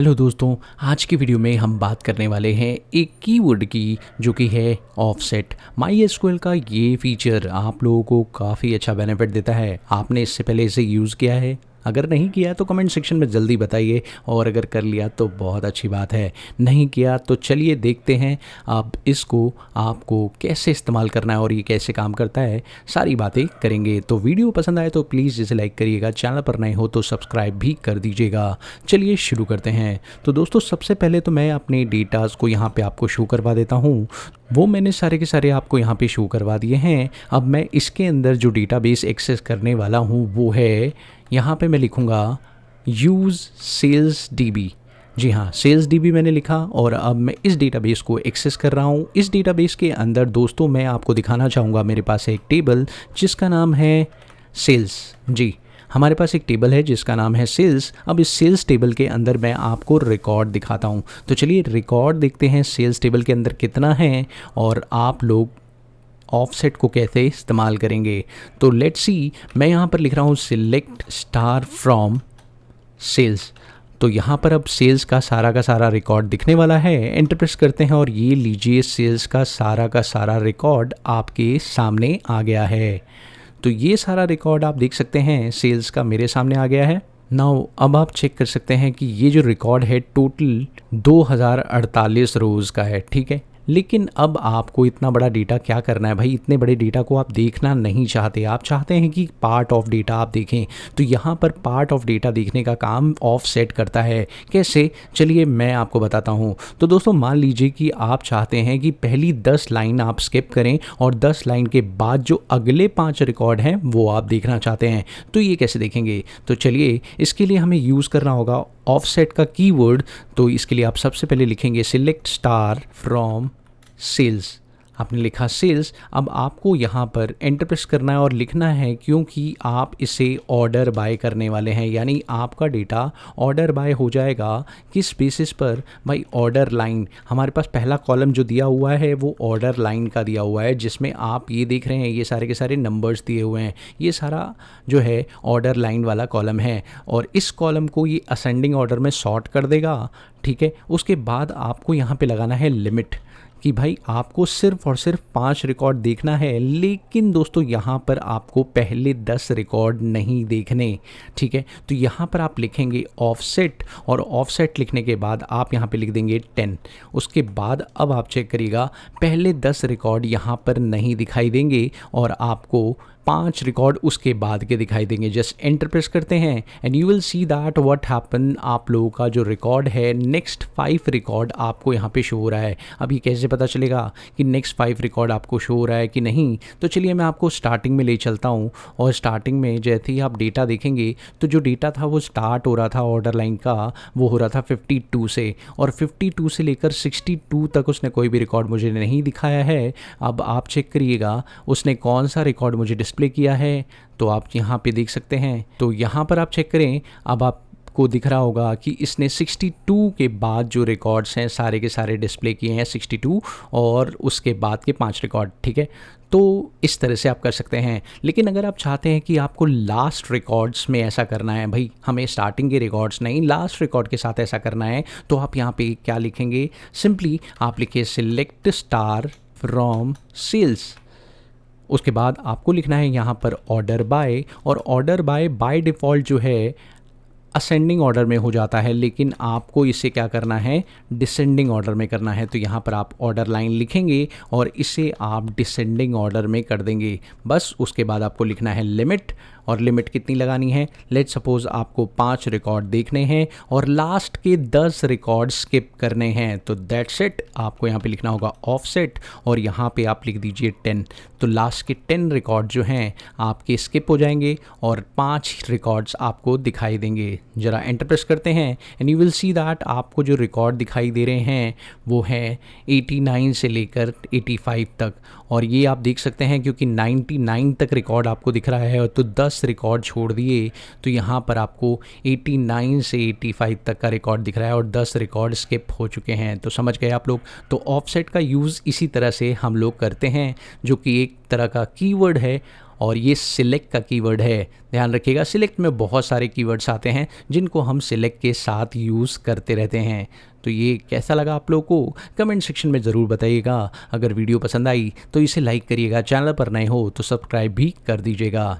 Hello दोस्तों, आज की वीडियो में हम बात करने वाले हैं एक कीवर्ड की जो कि है ऑफसेट। MySQL का ये फीचर आप लोगों को काफ़ी अच्छा बेनिफिट देता है। आपने इससे पहले इसे यूज़ किया है? अगर नहीं किया तो कमेंट सेक्शन में जल्दी बताइए, और अगर कर लिया तो बहुत अच्छी बात है। नहीं किया तो चलिए देखते हैं अब इसको आपको कैसे इस्तेमाल करना है और ये कैसे काम करता है, सारी बातें करेंगे। तो वीडियो पसंद आए तो प्लीज़ इसे लाइक करिएगा, चैनल पर नए हो तो सब्सक्राइब भी कर दीजिएगा। चलिए शुरू करते हैं। तो दोस्तों, सबसे पहले तो मैं अपने डेटाज़ को यहाँ पे आपको शो करवा देता हूँ। वो मैंने सारे के सारे आपको यहाँ पे शो करवा दिए हैं। अब मैं इसके अंदर जो डेटाबेस एक्सेस करने वाला हूँ वो है, यहाँ पे मैं लिखूँगा यूज़ सेल्स डीबी। जी हाँ, सेल्स डीबी मैंने लिखा और अब मैं इस डेटाबेस को एक्सेस कर रहा हूँ। इस डेटाबेस के अंदर दोस्तों मैं आपको दिखाना चाहूँगा, मेरे पास है एक टेबल जिसका नाम है सेल्स। जी, हमारे पास एक टेबल है जिसका नाम है सेल्स। अब इस सेल्स टेबल के अंदर मैं आपको रिकॉर्ड दिखाता हूँ। तो चलिए रिकॉर्ड देखते हैं सेल्स टेबल के अंदर कितना है और आप लोग ऑफसेट को कैसे इस्तेमाल करेंगे। तो लेट्स सी, मैं यहाँ पर लिख रहा हूँ सिलेक्ट स्टार फ्रॉम सेल्स। तो यहाँ पर अब सेल्स का सारा रिकॉर्ड दिखने वाला है। एंटर प्रेस करते हैं और ये लीजिए, सेल्स का सारा रिकॉर्ड आपके सामने आ गया है। तो ये सारा रिकॉर्ड आप देख सकते हैं, सेल्स का मेरे सामने आ गया है। नाउ अब आप चेक कर सकते हैं कि ये जो रिकॉर्ड है टोटल 2048 रोज़ का है, ठीक है। लेकिन अब आपको इतना बड़ा डेटा क्या करना है भाई? इतने बड़े डेटा को आप देखना नहीं चाहते, आप चाहते हैं कि पार्ट ऑफ डेटा आप देखें। तो यहाँ पर पार्ट ऑफ डेटा देखने का काम ऑफसेट करता है। कैसे? चलिए मैं आपको बताता हूँ। तो दोस्तों, मान लीजिए कि आप चाहते हैं कि पहली 10 लाइन आप स्किप करें और 10 लाइन के बाद जो अगले 5 रिकॉर्ड हैं वो आप देखना चाहते हैं। तो ये कैसे देखेंगे? तो चलिए इसके लिए हमें यूज़ करना होगा ऑफसेट का कीवर्ड। तो इसके लिए आप सबसे पहले लिखेंगे सिलेक्ट स्टार फ्रॉम सेल्स। आपने लिखा सेल्स। अब आपको यहाँ पर एंटर प्रेस करना है और लिखना है, क्योंकि आप इसे ऑर्डर बाय करने वाले हैं, यानी आपका डेटा ऑर्डर बाय हो जाएगा। किस बेसिस पर भाई? Order line. हमारे पास पहला कॉलम जो दिया हुआ है वो ऑर्डर लाइन का दिया हुआ है, जिसमें आप ये देख रहे हैं ये सारे के सारे नंबर्स दिए हुए हैं। ये सारा जो है ऑर्डर लाइन वाला कॉलम है और इस कॉलम को ये असेंडिंग ऑर्डर में सॉर्ट कर देगा, ठीक है। उसके बाद आपको यहाँ पे लगाना है लिमिट कि भाई आपको सिर्फ और सिर्फ 5 रिकॉर्ड देखना है। लेकिन दोस्तों, यहाँ पर आपको पहले 10 रिकॉर्ड नहीं देखने, ठीक है। तो यहाँ पर आप लिखेंगे ऑफसेट और ऑफसेट लिखने के बाद आप यहाँ पे लिख देंगे 10। उसके बाद अब आप चेक करिएगा, पहले 10 रिकॉर्ड यहाँ पर नहीं दिखाई देंगे और आपको 5 रिकॉर्ड उसके बाद के दिखाई देंगे। जस्ट एंटर प्रेस करते हैं and you will see that what happen. आप लोगों का जो रिकॉर्ड है, नेक्स्ट 5 रिकॉर्ड आपको यहाँ पे शो हो रहा है। अब ये कैसे पता चलेगा कि नेक्स्ट 5 रिकॉर्ड आपको शो हो रहा है कि नहीं? तो चलिए मैं आपको स्टार्टिंग में ले चलता हूँ और स्टार्टिंग में जैसे ही आप डेटा देखेंगे तो जो डेटा था वो स्टार्ट हो रहा था ऑर्डर लाइन का, वो हो रहा था 52 से, और 52 से लेकर 62 तक उसने कोई भी रिकॉर्ड मुझे नहीं दिखाया है। अब आप चेक करिएगा उसने कौन सा रिकॉर्ड मुझे डिस्प्ले किया है, तो आप यहाँ पे देख सकते हैं। तो यहाँ पर आप चेक करें, अब आपको दिख रहा होगा कि इसने 62 के बाद जो रिकॉर्ड्स हैं सारे के सारे डिस्प्ले किए हैं, 62 और उसके बाद के 5 रिकॉर्ड, ठीक है। तो इस तरह से आप कर सकते हैं। लेकिन अगर आप चाहते हैं कि आपको लास्ट रिकॉर्ड्स में ऐसा करना है, भाई हमें स्टार्टिंग के रिकॉर्ड्स नहीं, लास्ट रिकॉर्ड के साथ ऐसा करना है, तो आप यहाँ पे क्या लिखेंगे? सिंपली आप लिखिए सिलेक्ट स्टार फ्रॉम सेल्स। उसके बाद आपको लिखना है यहाँ पर ऑर्डर बाय, और ऑर्डर बाय डिफ़ॉल्ट जो है असेंडिंग ऑर्डर में हो जाता है, लेकिन आपको इसे क्या करना है? डिसेंडिंग ऑर्डर में करना है। तो यहाँ पर आप ऑर्डर लाइन लिखेंगे और इसे आप डिसेंडिंग ऑर्डर में कर देंगे। बस उसके बाद आपको लिखना है लिमिट, और लिमिट कितनी लगानी है? लेट्स सपोज आपको 5 रिकॉर्ड देखने हैं और लास्ट के 10 रिकॉर्ड स्किप करने हैं, तो दैट्स इट। आपको यहाँ पे लिखना होगा ऑफसेट और यहाँ पे आप लिख दीजिए 10। तो लास्ट के 10 रिकॉर्ड जो हैं आपके स्किप हो जाएंगे और 5 रिकॉर्ड्स आपको दिखाई देंगे। ज़रा एंटर प्रेस करते हैं and you will see that आपको जो रिकॉर्ड दिखाई दे रहे हैं वो है 89 से लेकर 85 तक, और ये आप देख सकते हैं क्योंकि 99 तक रिकॉर्ड आपको दिख रहा है, और तो 10 10 रिकॉर्ड छोड़ दिए तो यहाँ पर आपको 89 से 85 तक का रिकॉर्ड दिख रहा है और 10 रिकॉर्ड स्किप हो चुके हैं। तो समझ गए आप लोग। तो ऑफसेट का यूज़ इसी तरह से हम लोग करते हैं, जो कि एक तरह का कीवर्ड है और ये सिलेक्ट का कीवर्ड है। ध्यान रखिएगा, सिलेक्ट में बहुत सारे कीवर्ड्स आते हैं जिनको हम सिलेक्ट के साथ यूज़ करते रहते हैं। तो ये कैसा लगा आप लोगों को कमेंट सेक्शन में ज़रूर बताइएगा। अगर वीडियो पसंद आई तो इसे लाइक करिएगा, चैनल पर नए हो तो सब्सक्राइब भी कर दीजिएगा।